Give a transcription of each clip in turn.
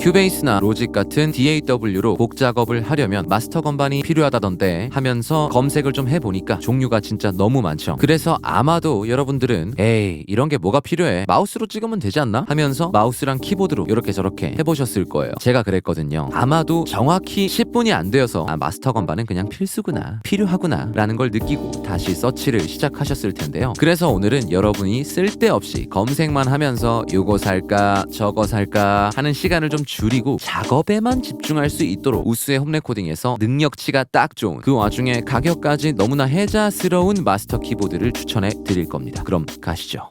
큐베이스나 로직 같은 DAW로 곡 작업을 하려면 마스터 건반이 필요하다던데 하면서 검색을 좀 해보니까 종류가 진짜 너무 많죠. 그래서 아마도 여러분들은 에이 이런 게 뭐가 필요해, 마우스로 찍으면 되지 않나 하면서 마우스랑 키보드로 이렇게 저렇게 해보셨을 거예요. 제가 그랬거든요. 아마도 정확히 10분이 안 되어서 마스터 건반은 그냥 필수구나, 필요하구나 라는 걸 느끼고 다시 서치를 시작하셨을 텐데요. 그래서 오늘은 여러분이 쓸데없이 검색만 하면서 요거 살까 저거 살까 하는 시간을 좀 줄이고 작업에만 집중할 수 있도록 우수의 홈 레코딩에서 능력치가 딱 좋은, 그 와중에 가격까지 너무나 혜자스러운 마스터 키보드를 추천해 드릴 겁니다. 그럼 가시죠.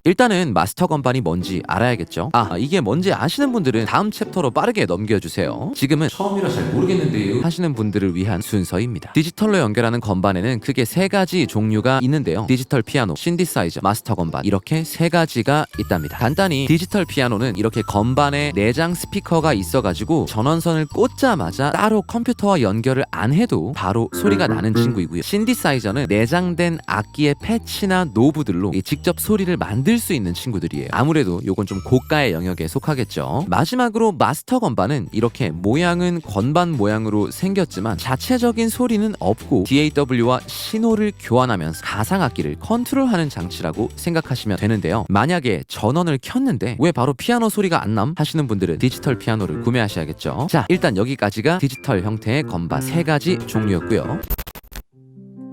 일단은 마스터 건반이 뭔지 알아야겠죠. 이게 뭔지 아시는 분들은 다음 챕터로 빠르게 넘겨주세요. 지금은 처음이라 잘 모르겠는데요 하시는 분들을 위한 순서입니다. 디지털로 연결하는 건반에는 크게 세 가지 종류가 있는데요. 디지털 피아노, 신디사이저, 마스터 건반, 이렇게 세 가지가 있답니다. 간단히 디지털 피아노는 이렇게 건반에 내장 스피커가 있어가지고 전원선을 꽂자마자 따로 컴퓨터와 연결을 안 해도 바로 소리가 나는 친구이고요. 신디사이저는 내장된 악기의 패치나 노브들로 직접 소리를 만들 수 있는 친구들이에요. 아무래도 요건 좀 고가의 영역에 속하겠죠. 마지막으로 마스터 건반은 이렇게 모양은 건반 모양으로 생겼지만 자체적인 소리는 없고 DAW와 신호를 교환하면서 가상악기를 컨트롤하는 장치라고 생각하시면 되는데요. 만약에 전원을 켰는데 왜 바로 피아노 소리가 안 남? 하시는 분들은 디지털 피아노를 구매하셔야겠죠. 자, 일단 여기까지가 디지털 형태의 건반 세 가지 종류였고요.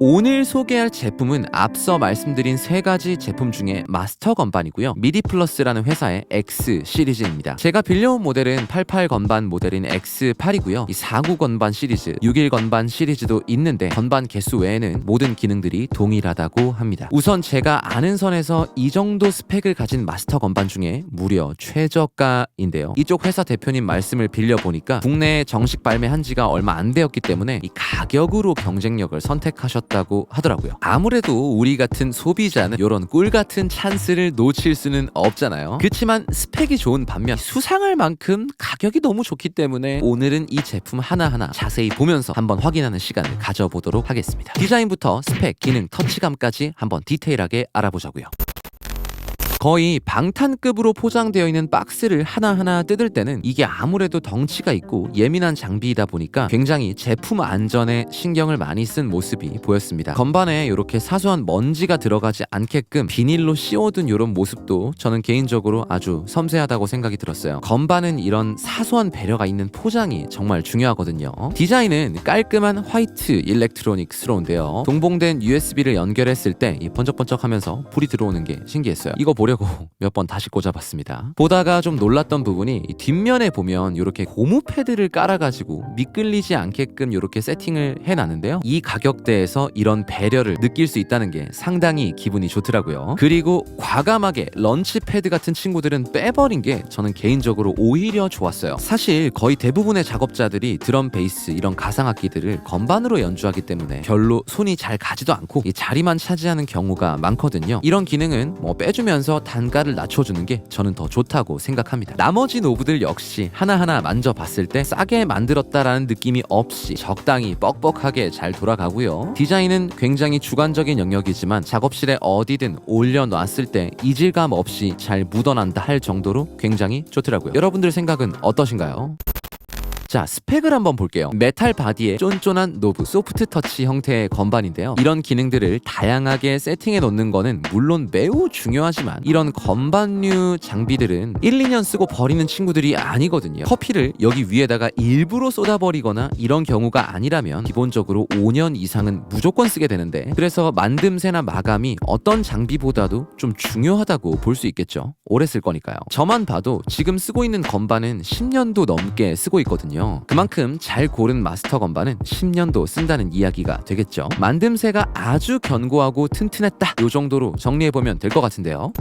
오늘 소개할 제품은 앞서 말씀드린 세 가지 제품 중에 마스터 건반이고요. 미디 플러스라는 회사의 X 시리즈입니다. 제가 빌려온 모델은 88 건반 모델인 X8이고요. 이 49 건반 시리즈, 61 건반 시리즈도 있는데 건반 개수 외에는 모든 기능들이 동일하다고 합니다. 우선 제가 아는 선에서 이 정도 스펙을 가진 마스터 건반 중에 무려 최저가인데요. 이쪽 회사 대표님 말씀을 빌려보니까 국내에 정식 발매한 지가 얼마 안 되었기 때문에 이 가격으로 경쟁력을 선택하셨다고 하더라고요. 아무래도 우리 같은 소비자는 이런 꿀 같은 찬스를 놓칠 수는 없잖아요. 그렇지만 스펙이 좋은 반면 수상할 만큼 가격이 너무 좋기 때문에 오늘은 이 제품 하나하나 자세히 보면서 한번 확인하는 시간을 가져보도록 하겠습니다. 디자인부터 스펙, 기능, 터치감까지 한번 디테일하게 알아보자고요. 거의 방탄급으로 포장되어 있는 박스를 하나하나 뜯을 때는 이게 아무래도 덩치가 있고 예민한 장비이다 보니까 굉장히 제품 안전에 신경을 많이 쓴 모습이 보였습니다. 건반에 이렇게 사소한 먼지가 들어가지 않게끔 비닐로 씌워둔 이런 모습도 저는 개인적으로 아주 섬세하다고 생각이 들었어요. 건반은 이런 사소한 배려가 있는 포장이 정말 중요하거든요. 디자인은 깔끔한 화이트 일렉트로닉스러운데요. 동봉된 USB를 연결했을 때 이 번쩍번쩍하면서 불이 들어오는 게 신기했어요. 이거 보려고 몇 번 다시 꽂아봤습니다. 보다가 좀 놀랐던 부분이 뒷면에 보면 이렇게 고무 패드를 깔아가지고 미끌리지 않게끔 이렇게 세팅을 해놨는데요. 이 가격대에서 이런 배려를 느낄 수 있다는 게 상당히 기분이 좋더라고요. 그리고 과감하게 런치 패드 같은 친구들은 빼버린 게 저는 개인적으로 오히려 좋았어요. 사실 거의 대부분의 작업자들이 드럼, 베이스 이런 가상악기들을 건반으로 연주하기 때문에 별로 손이 잘 가지도 않고 이 자리만 차지하는 경우가 많거든요. 이런 기능은 빼주면서 단가를 낮춰주는 게 저는 더 좋다고 생각합니다. 나머지 노브들 역시 하나하나 만져봤을 때 싸게 만들었다라는 느낌이 없이 적당히 뻑뻑하게 잘 돌아가고요. 디자인은 굉장히 주관적인 영역이지만 작업실에 어디든 올려놨을 때 이질감 없이 잘 묻어난다 할 정도로 굉장히 좋더라고요. 여러분들 생각은 어떠신가요? 자, 스펙을 한번 볼게요. 메탈 바디에 쫀쫀한 노브, 소프트 터치 형태의 건반인데요. 이런 기능들을 다양하게 세팅해 놓는 거는 물론 매우 중요하지만 이런 건반류 장비들은 1, 2년 쓰고 버리는 친구들이 아니거든요. 커피를 여기 위에다가 일부러 쏟아버리거나 이런 경우가 아니라면 기본적으로 5년 이상은 무조건 쓰게 되는데, 그래서 만듦새나 마감이 어떤 장비보다도 좀 중요하다고 볼 수 있겠죠. 오래 쓸 거니까요. 저만 봐도 지금 쓰고 있는 건반은 10년도 넘게 쓰고 있거든요. 그만큼 잘 고른 마스터 건반은 10년도 쓴다는 이야기가 되겠죠. 만듦새가 아주 견고하고 튼튼했다, 요 정도로 정리해보면 될 것 같은데요.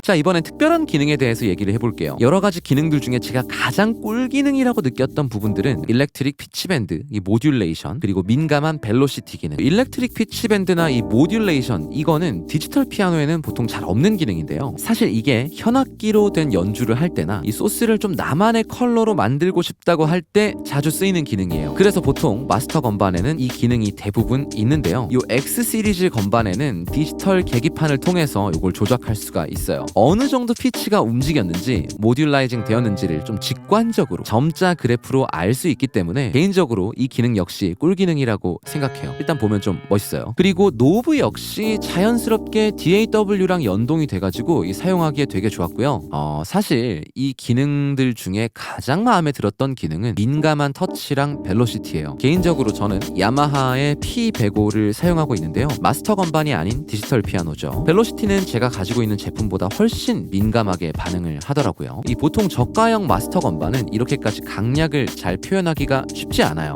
자, 이번엔 특별한 기능에 대해서 얘기를 해볼게요. 여러 가지 기능들 중에 제가 가장 꿀 기능이라고 느꼈던 부분들은 일렉트릭 피치밴드, 이 모듈레이션, 그리고 민감한 벨로시티 기능. 일렉트릭 피치밴드나 이 모듈레이션, 이거는 디지털 피아노에는 보통 잘 없는 기능인데요. 사실 이게 현악기로 된 연주를 할 때나 이 소스를 좀 나만의 컬러로 만들고 싶다고 할 때 자주 쓰이는 기능이에요. 그래서 보통 마스터 건반에는 이 기능이 대부분 있는데요. 이 X 시리즈 건반에는 디지털 계기판을 통해서 이걸 조작할 수가 있어요. 어느 정도 피치가 움직였는지 모듈라이징 되었는지를 좀 직관적으로 점자 그래프로 알 수 있기 때문에 개인적으로 이 기능 역시 꿀 기능이라고 생각해요. 일단 보면 좀 멋있어요. 그리고 노브 역시 자연스럽게 DAW랑 연동이 돼가지고 사용하기에 되게 좋았고요. 사실 이 기능들 중에 가장 마음에 들었던 기능은 민감한 터치랑 벨로시티예요. 개인적으로 저는 야마하의 P105를 사용하고 있는데요. 마스터 건반이 아닌 디지털 피아노죠. 벨로시티는 제가 가지고 있는 제품보다 훨씬 민감하게 반응을 하더라고요. 이 보통 저가형 마스터 건반은 이렇게까지 강약을 잘 표현하기가 쉽지 않아요.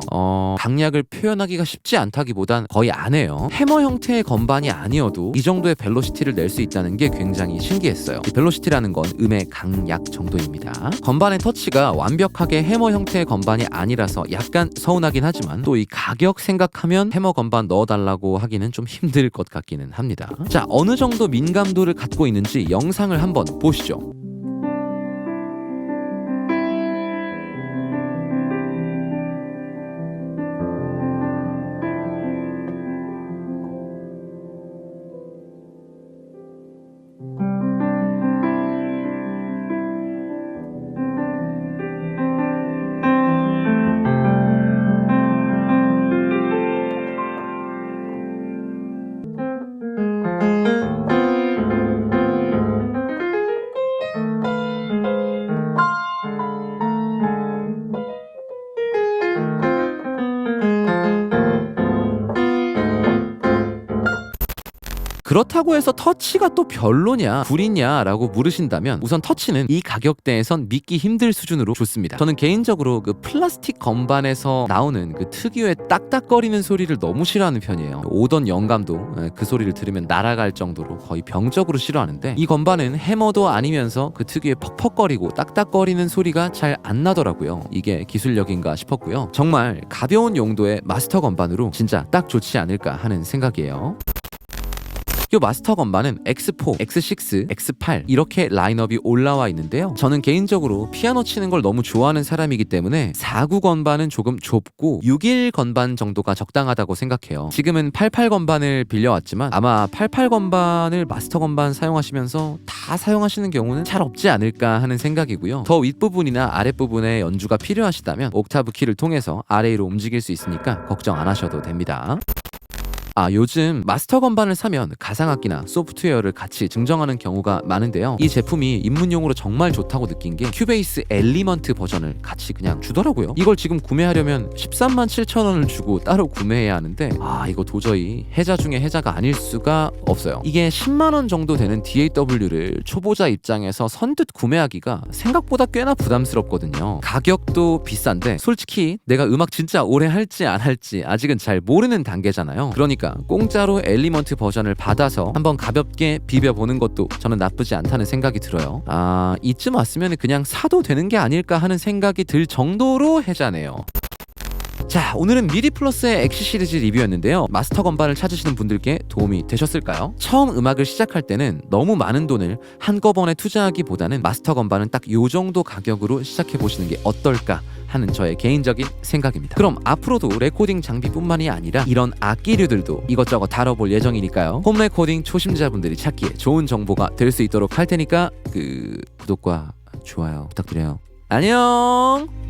강약을 표현하기가 쉽지 않다기보단 거의 안 해요. 해머 형태의 건반이 아니어도 이 정도의 벨로시티를 낼 수 있다는 게 굉장히 신기했어요. 이 벨로시티라는 건 음의 강약 정도입니다. 건반의 터치가 완벽하게 해머 형태의 건반이 아니라서 약간 서운하긴 하지만 또 이 가격 생각하면 해머 건반 넣어달라고 하기는 좀 힘들 것 같기는 합니다. 자, 어느 정도 민감도를 갖고 있는지 영상을 한번 보시죠. 그렇다고 해서 터치가 또 별로냐 구리냐 라고 물으신다면 우선 터치는 이 가격대에선 믿기 힘들 수준으로 좋습니다. 저는 개인적으로 그 플라스틱 건반에서 나오는 그 특유의 딱딱거리는 소리를 너무 싫어하는 편이에요. 오던 영감도 그 소리를 들으면 날아갈 정도로 거의 병적으로 싫어하는데 이 건반은 해머도 아니면서 그 특유의 퍽퍽거리고 딱딱거리는 소리가 잘 안 나더라고요. 이게 기술력인가 싶었고요. 정말 가벼운 용도의 마스터 건반으로 진짜 딱 좋지 않을까 하는 생각이에요. 이 마스터 건반은 X4, X6, X8 이렇게 라인업이 올라와 있는데요. 저는 개인적으로 피아노 치는 걸 너무 좋아하는 사람이기 때문에 49 건반은 조금 좁고 61 건반 정도가 적당하다고 생각해요. 지금은 88 건반을 빌려왔지만 아마 88 건반을 마스터 건반 사용하시면서 다 사용하시는 경우는 잘 없지 않을까 하는 생각이고요. 더 윗부분이나 아랫부분에 연주가 필요하시다면 옥타브 키를 통해서 아래 위로 움직일 수 있으니까 걱정 안 하셔도 됩니다. 요즘 마스터 건반을 사면 가상악기나 소프트웨어를 같이 증정하는 경우가 많은데요. 이 제품이 입문용으로 정말 좋다고 느낀 게 큐베이스 엘리먼트 버전을 같이 그냥 주더라고요. 이걸 지금 구매하려면 13만 7천 원을 주고 따로 구매해야 하는데 이거 도저히 혜자 중에 혜자가 아닐 수가 없어요. 이게 10만 원 정도 되는 DAW를 초보자 입장에서 선뜻 구매하기가 생각보다 꽤나 부담스럽거든요. 가격도 비싼데 솔직히 내가 음악 진짜 오래 할지 안 할지 아직은 잘 모르는 단계잖아요. 그러니까 공짜로 엘리먼트 버전을 받아서 한번 가볍게 비벼보는 것도 저는 나쁘지 않다는 생각이 들어요. 이쯤 왔으면 그냥 사도 되는 게 아닐까 하는 생각이 들 정도로 혜자네요. 자, 오늘은 미디 플러스의 엑시 시리즈 리뷰였는데요. 마스터 건반을 찾으시는 분들께 도움이 되셨을까요? 처음 음악을 시작할 때는 너무 많은 돈을 한꺼번에 투자하기보다는 마스터 건반은 딱 요 정도 가격으로 시작해보시는 게 어떨까 하는 저의 개인적인 생각입니다. 그럼 앞으로도 레코딩 장비뿐만이 아니라 이런 악기류들도 이것저것 다뤄볼 예정이니까요. 홈 레코딩 초심자분들이 찾기에 좋은 정보가 될 수 있도록 할 테니까 구독과 좋아요 부탁드려요. 안녕.